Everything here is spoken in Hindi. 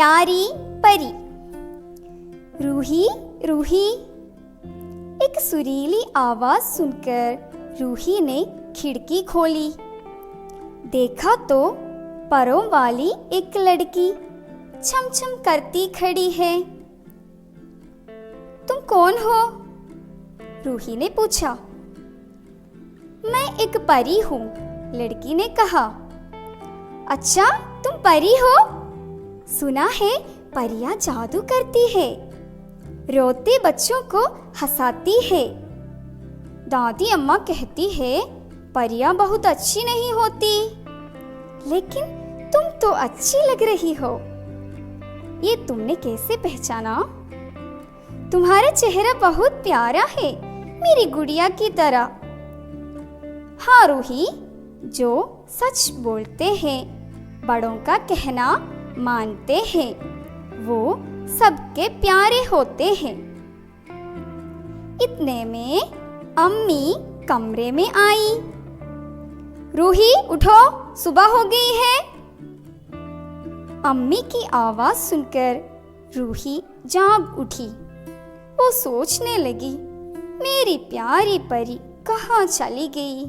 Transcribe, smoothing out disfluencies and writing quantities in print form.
प्यारी परी। रूही रूही। एक सुरीली आवाज सुनकर रूही ने खिड़की खोली। देखा तो परों वाली एक लड़की छम छम करती खड़ी है। तुम कौन हो? रूही ने पूछा। मैं एक परी हूँ, लड़की ने कहा। अच्छा, तुम परी हो? सुना है परियां जादू करती है, रोते बच्चों को हंसाती है। दादी अम्मा कहती है परियां बहुत अच्छी नहीं होती, लेकिन तुम तो अच्छी लग रही हो। ये तुमने कैसे पहचाना? तुम्हारा चेहरा बहुत प्यारा है, मेरी गुड़िया की तरह। हाँ रूही, जो सच बोलते हैं, बड़ों का कहना मानते हैं, वो सबके प्यारे होते हैं। इतने में अम्मी कमरे में आई। रूही उठो, सुबह हो गई है। अम्मी की आवाज सुनकर रूही जाग उठी। वो सोचने लगी, मेरी प्यारी परी कहाँ चली गई।